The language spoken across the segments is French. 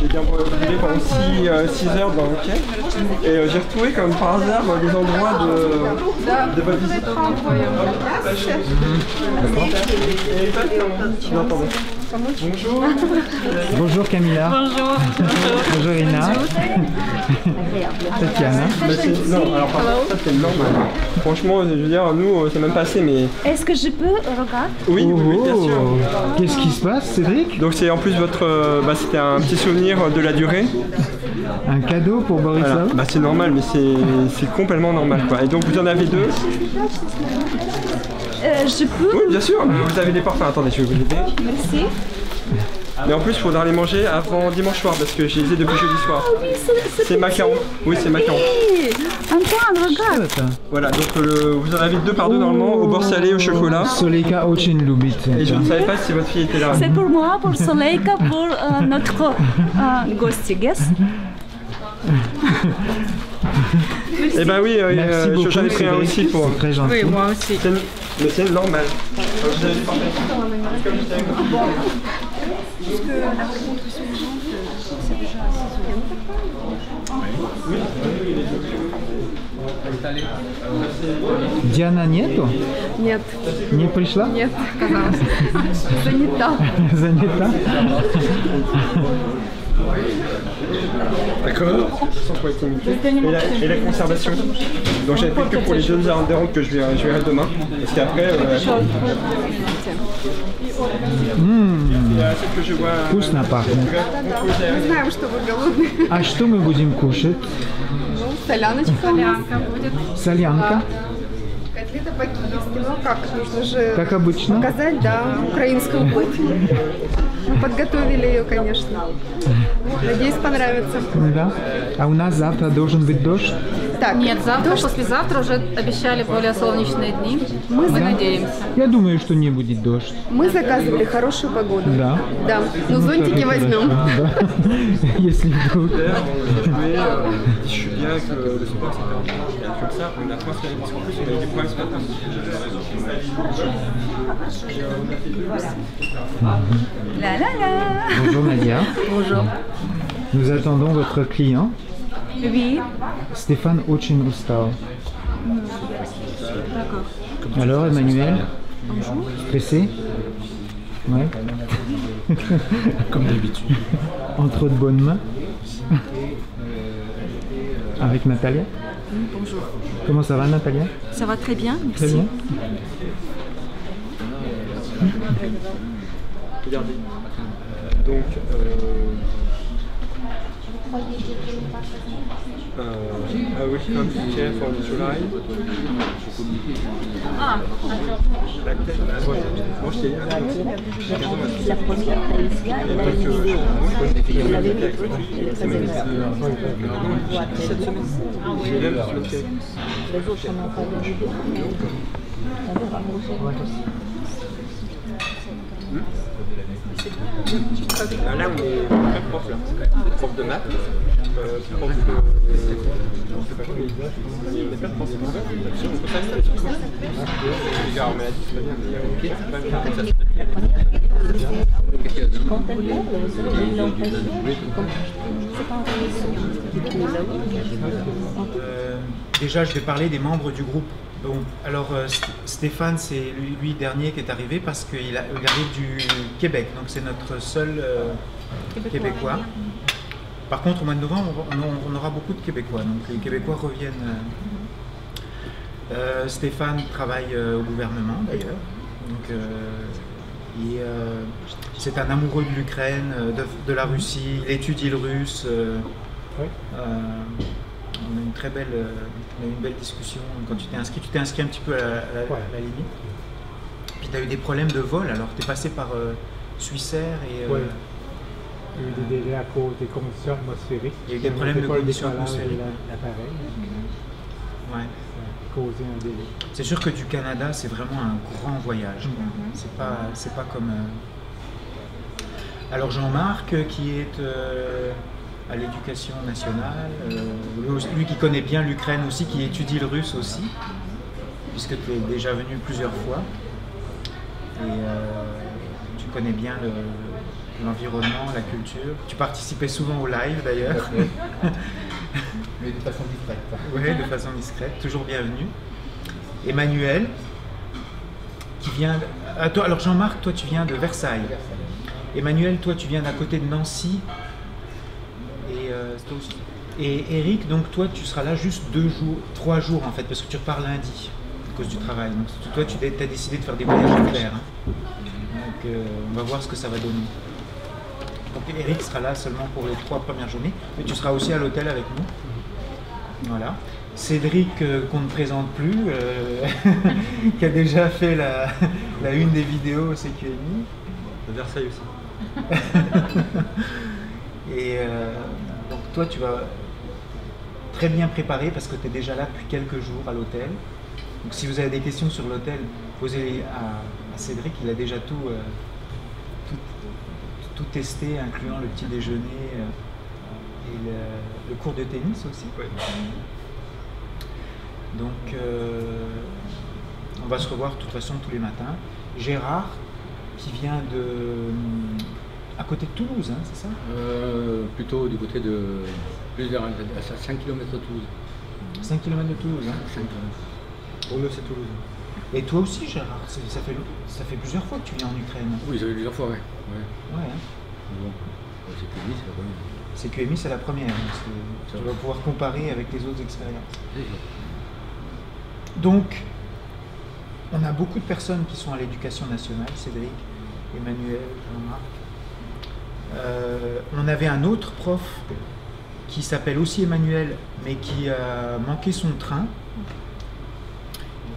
bien brûlé pendant 6 heures dans le quai. Et j'ai retrouvé comme par hasard des endroits de votre visite. D'accord. Bonjour. Bonjour Camilla. Bonjour. Bonjour Ina. Tatiana. Non, alors par contre, ça c'est normal. Franchement, je veux dire, nous, c'est même pas assez, mais... Est-ce que je peux regarder? Oui, oui, bien sûr. Qu'est-ce qui se passe, Cédric? Donc c'est en plus votre... c'était un petit souvenir de la durée. Un cadeau pour Borisov? Voilà. C'est normal, mais c'est complètement normal, quoi. Et donc vous en avez 2. Je peux? Oui, bien sûr. Vous avez des parfums. Attendez, je vais vous aider. Merci. Mais en plus, il faudra les manger avant dimanche soir parce que je les ai depuis jeudi soir. Ah oui, c'est macaron. Oui, c'est macaron. Oui. Antoine, regarde. Voilà, donc vous en avez 2 par 2 normalement, au beurre salé, au chocolat. Solejka очень любит. Et je ne savais pas si votre fille était là. C'est pour moi, pour Solejka, pour notre guest. Eh ben oui, j'en ai pris un aussi pour... Très gentil. Oui, moi aussi. Mais c'est normal. Диана нету? Нет. Не пришла? Нет, оказалось. Занята. Занята? D'accord. Sans collectivité. Et la conservation. Donc j'avais pris que pour les jeunes adhérents que je verrai demain. Parce qu'après... celle que je vois... Вкусно пахнет. Мы знаем, что вы голодные. А что мы будем кушать? Ну, соляночка. Солянка будет. Солянка? Котлета по-киевски. Ну как, нужно же Как обычно? показать, да, украинскую кухню. Мы подготовили ее, конечно. Надеюсь, понравится. Да. А у нас завтра должен быть дождь? Так, Нет, завтра, послезавтра уже обещали более солнечные дни. Мы надеемся. Я думаю, что не будет дождь. мы заказывали хорошую погоду. Да. Да, но зонтики возьмем. Да. Если вдруг. Je suis bien que le sport c'est comme ça, on a pas fait un discours, on a eu des problèmes ce matin. La la la. Bonjour Nadia. Bonjour. Nous attendons votre client. Oui. Stéphane очень устал. Alors Emmanuel? Stressé? Ouais. Comme d'habitude. Entre de bonnes mains. Avec Natalia? Bonjour. Comment ça va Natalia? Ça va très bien, merci. Très bien. Regardez. Donc, I will come to care for July. Ah, Moi, je t'ai dit, La première Taïsia, elle a une idée. Vous l'avez vu? Les autres n'ont pas de vidéo. On verra. Là, on est très prof là. Prof de maths, prof de... Je sais pas quoi, on est pas prof de maths. On peut pas aller sur tout. Les gars, on met la dit, c'est pas bien, mais c'est pas bien comme ça. Quand elle parle, vous savez, j'ai eu l'impression, comme c'est pas un Déjà, je vais parler des membres du groupe. Bon, alors Stéphane, c'est lui dernier qui est arrivé parce qu'il arrive du Québec, donc c'est notre seul Québécois. Par contre, au mois de novembre, on aura beaucoup de Québécois, donc les Québécois reviennent. Stéphane travaille au gouvernement d'ailleurs, donc c'est un amoureux de l'Ukraine, de la Russie, il étudie le russe. On a une très belle, une belle discussion quand tu t'es inscrit un petit peu à la limite. Puis tu as eu des problèmes de vol, alors tu es passé par Suissair et... Oui. Il y a eu des délais à cause des conditions atmosphériques. Il y a eu des problèmes de conditions atmosphériques. L'appareil. Ouais. Ça a causé un délai. C'est sûr que du Canada, c'est vraiment un grand voyage. C'est pas comme... Alors Jean-Marc, qui est... à l'éducation nationale, lui qui connaît bien l'Ukraine aussi, qui étudie le russe aussi, puisque tu es déjà venu plusieurs fois, et tu connais bien l'environnement, la culture. Tu participais souvent au live d'ailleurs. Mais de façon discrète. Oui, de façon discrète, toujours bienvenue. Emmanuel, qui vient... Alors Jean-Marc, toi tu viens de Versailles. Emmanuel, toi tu viens d'à côté de Nancy. Et Eric, donc toi tu seras là juste 3 jours en fait, parce que tu repars lundi à cause du travail. Donc toi tu as décidé de faire des voyages à faire. Hein. Donc on va voir ce que ça va donner. Donc Eric sera là seulement pour les 3 premières journées, mais tu seras aussi à l'hôtel avec nous. Voilà. Cédric, qu'on ne présente plus, qui a déjà fait la une des vidéos au CQMI. De Versailles aussi. Et donc toi tu vas très bien préparer parce que tu es déjà là depuis quelques jours à l'hôtel. Donc si vous avez des questions sur l'hôtel, posez-les à Cédric, il a déjà tout testé, incluant le petit déjeuner et le cours de tennis aussi. Ouais. Donc on va se revoir de toute façon tous les matins. Gérard, qui vient à côté de Toulouse, hein, c'est ça? Plutôt du côté de plusieurs, à 5 km de Toulouse. 5 km de Toulouse. Hein. 5 km. Pour nous, c'est Toulouse. Et toi aussi, Gérard, ça fait plusieurs fois que tu viens en Ukraine. Oui, ça fait plusieurs fois, oui. Ouais, hein. Bon, c'est QMI, c'est la première. CQMI, c'est la première. Donc tu vas pouvoir comparer avec les autres expériences. Donc, on a beaucoup de personnes qui sont à l'éducation nationale, Cédric, Emmanuel, Jean-Marc. On avait un autre prof qui s'appelle aussi Emmanuel, mais qui a manqué son train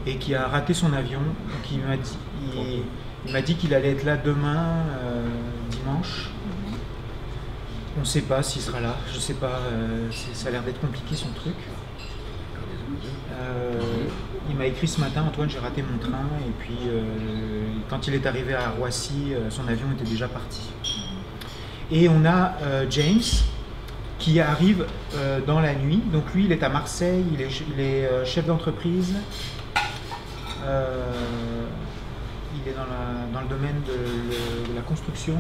et qui a raté son avion. Donc il m'a dit qu'il allait être là demain, dimanche. On ne sait pas s'il sera là, je ne sais pas, ça a l'air d'être compliqué son truc. Il m'a écrit ce matin, Antoine, j'ai raté mon train, et puis quand il est arrivé à Roissy, son avion était déjà parti. Et on a James qui arrive dans la nuit, donc lui il est à Marseille, il est chef d'entreprise, il est dans le domaine de la construction,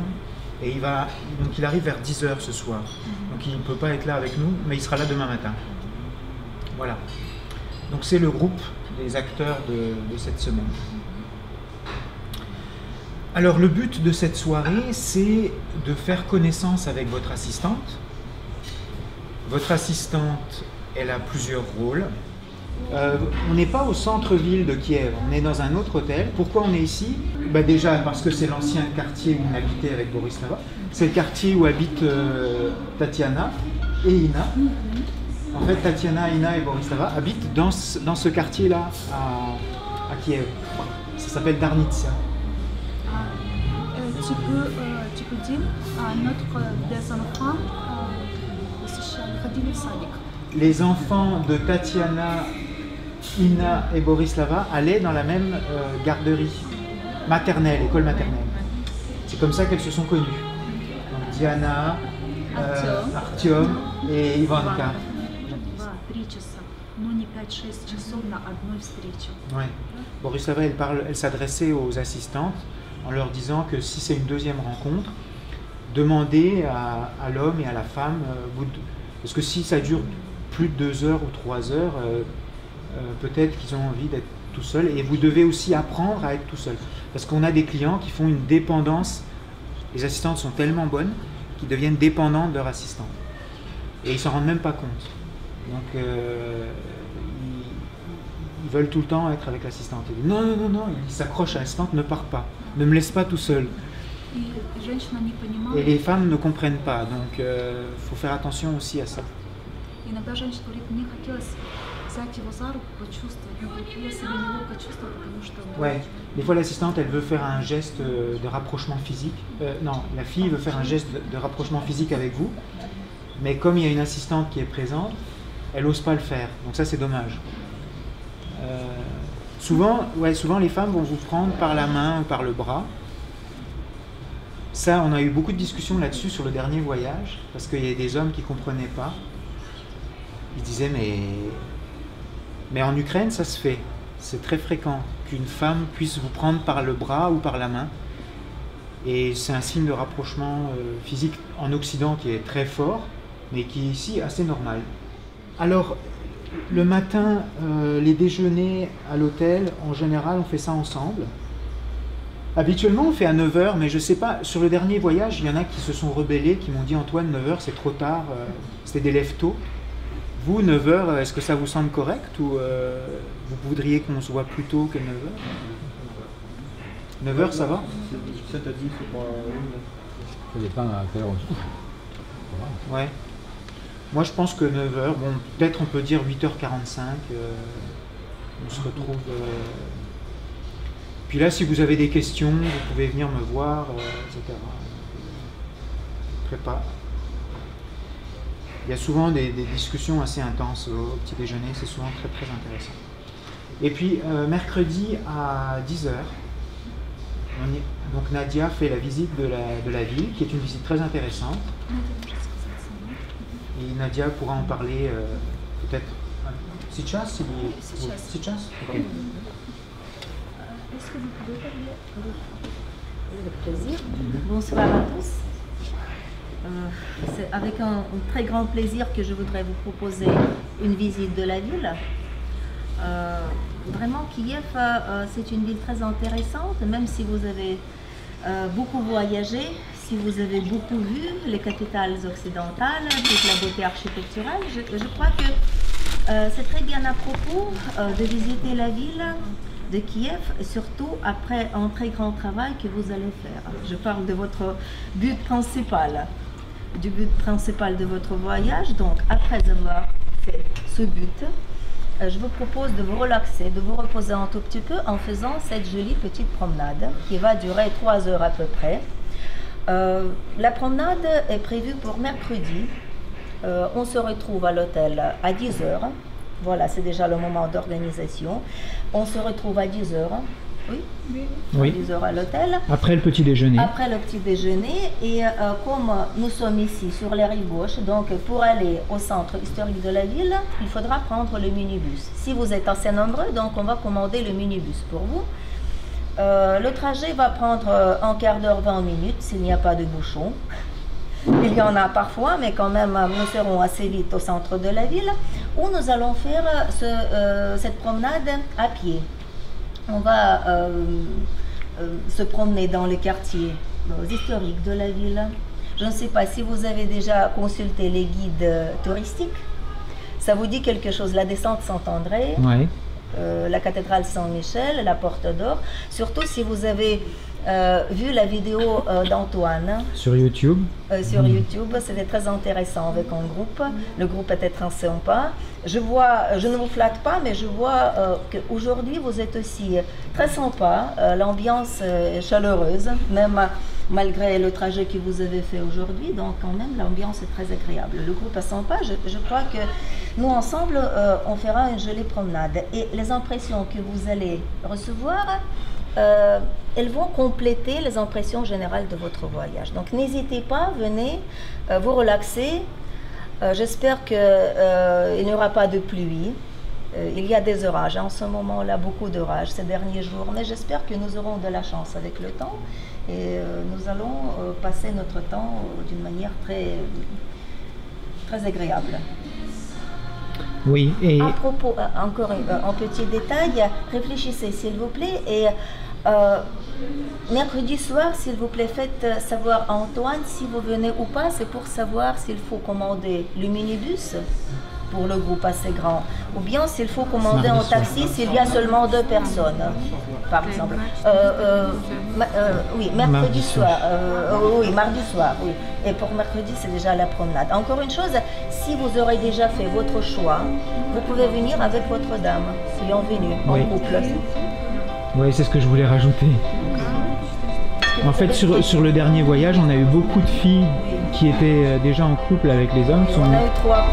et donc il arrive vers 10h ce soir, donc il ne peut pas être là avec nous, mais il sera là demain matin. Voilà. Donc c'est le groupe des acteurs de cette semaine. Alors le but de cette soirée, c'est de faire connaissance avec votre assistante. Votre assistante, elle a plusieurs rôles. On n'est pas au centre-ville de Kiev, on est dans un autre hôtel. Pourquoi on est ici? Déjà parce que c'est l'ancien quartier où on habitait avec Borislava. C'est le quartier où habitent Tatiana et Ina. En fait, Tatiana, Ina et Borislava habitent dans ce quartier-là, à Kiev. Ça s'appelle Darnitsia. Tu peux dire des enfants ходили в садик. Les enfants de Tatiana, Ina et Borislava allaient dans la même garderie maternelle, école maternelle. C'est comme ça qu'elles se sont connues. Donc Diana, Artyom et Ivanka. Ouais. Borislava, elle s'adressait aux assistantes en leur disant que si c'est une deuxième rencontre, demandez à l'homme et à la femme, parce que si ça dure plus de 2 heures ou 3 heures, peut-être qu'ils ont envie d'être tout seuls, et vous devez aussi apprendre à être tout seul. Parce qu'on a des clients qui font une dépendance, les assistantes sont tellement bonnes qu'ils deviennent dépendantes de leur assistante. Et ils ne s'en rendent même pas compte. Donc ils veulent tout le temps être avec l'assistante. Ils disent non, non, non, non, ils s'accrochent à l'assistante, ne pars pas, ne me laisse pas tout seul. Et les femmes ne comprennent pas, donc il faut faire attention aussi à ça. Ouais, des fois l'assistante elle veut faire un geste de rapprochement physique. Non, la fille veut faire un geste de rapprochement physique avec vous, mais comme il y a une assistante qui est présente, elle n'ose pas le faire. Donc ça c'est dommage. Souvent les femmes vont vous prendre par la main ou par le bras. Ça, on a eu beaucoup de discussions là-dessus sur le dernier voyage, parce qu'il y a des hommes qui ne comprenaient pas. Ils disaient, mais en Ukraine, ça se fait. C'est très fréquent qu'une femme puisse vous prendre par le bras ou par la main. Et c'est un signe de rapprochement physique en Occident qui est très fort, mais qui est ici assez normal. Alors, le matin, les déjeuners à l'hôtel, en général, on fait ça ensemble. Habituellement, on fait à 9 h, mais je ne sais pas, sur le dernier voyage, il y en a qui se sont rebellés, qui m'ont dit « Antoine, 9 h, c'est trop tard, c'était des lève tôt ». Vous, 9 h, est-ce que ça vous semble correct ou vous voudriez qu'on se voit plus tôt que 9 h 9 h, ça va? 7 à 10, c'est pas... Ça dépend à quelle heure on se couche. Ouais. Moi, je pense que 9 h, bon, peut-être on peut dire 8h45, on se retrouve... Puis là, si vous avez des questions, vous pouvez venir me voir, etc. Prépare. Il y a souvent des discussions assez intenses au petit déjeuner, c'est souvent très très intéressant. Et puis, mercredi à 10 h, donc Nadia fait la visite de la ville, qui est une visite très intéressante. Et Nadia pourra en parler peut-être. Сейчас или... Сейчас? Ok. Est-ce que vous pouvez parler avec plaisir? Bonsoir à tous. C'est avec un très grand plaisir que je voudrais vous proposer une visite de la ville. Vraiment, Kiev, c'est une ville très intéressante, même si vous avez beaucoup voyagé, si vous avez beaucoup vu les capitales occidentales, toute la beauté architecturale. Je crois que c'est très bien à propos de visiter la ville de Kiev, surtout après un très grand travail que vous allez faire. Je parle de votre but principal, du but principal de votre voyage. Donc, après avoir fait ce but, je vous propose de vous relaxer, de vous reposer un tout petit peu en faisant cette jolie petite promenade qui va durer 3 heures à peu près. La promenade est prévue pour mercredi. On se retrouve à l'hôtel à 10 h. Voilà, c'est déjà le moment d'organisation. On se retrouve à 10 h. Oui, Oui. À 10 h à l'hôtel. Après le petit déjeuner. Après le petit déjeuner. Et comme nous sommes ici sur la rive gauche, donc pour aller au centre historique de la ville, il faudra prendre le minibus. Si vous êtes assez nombreux, donc on va commander le minibus pour vous. Le trajet va prendre un quart d'heure, 20 minutes, s'il n'y a pas de bouchon. Il y en a parfois, mais quand même, nous serons assez vite au centre de la ville, où nous allons faire cette promenade à pied. On va se promener dans les quartiers historiques de la ville. Je ne sais pas si vous avez déjà consulté les guides touristiques. Ça vous dit quelque chose, la descente Saint-André, Ouais. la cathédrale Saint-Michel, la Porte d'Or. Surtout si vous avez vu la vidéo d'Antoine Sur YouTube. sur YouTube, c'était très intéressant avec un groupe. Le groupe était très sympa. Je ne vous flatte pas, mais je vois qu'aujourd'hui vous êtes aussi très sympa. L'ambiance est chaleureuse, même malgré le trajet que vous avez fait aujourd'hui. Donc quand même, l'ambiance est très agréable. Le groupe est sympa. Je crois que nous ensemble, on fera une jolie promenade. Et les impressions que vous allez recevoir, elles vont compléter les impressions générales de votre voyage. Donc n'hésitez pas, venez vous relaxer. J'espère qu'il n'y aura pas de pluie. Il y a des orages en ce moment-là, beaucoup d'orages ces derniers jours, mais j'espère que nous aurons de la chance avec le temps et nous allons passer notre temps d'une manière très, très agréable. Oui, et À propos, encore un petit détail, réfléchissez s'il vous plaît et mercredi soir, s'il vous plaît, faites savoir à Antoine si vous venez ou pas. C'est pour savoir s'il faut commander le minibus pour le groupe assez grand ou bien s'il faut commander un taxi s'il y a seulement 2 personnes, par exemple. Oui, mercredi soir. Oui, mardi soir, oui. Et pour mercredi, c'est déjà la promenade. Encore une chose, si vous aurez déjà fait votre choix, vous pouvez venir avec votre dame, bienvenue, en Oui. couple. ouais, c'est ce que je voulais rajouter. En fait, sur le dernier voyage, on a eu beaucoup de filles qui étaient déjà en couple avec les hommes. On a eu 3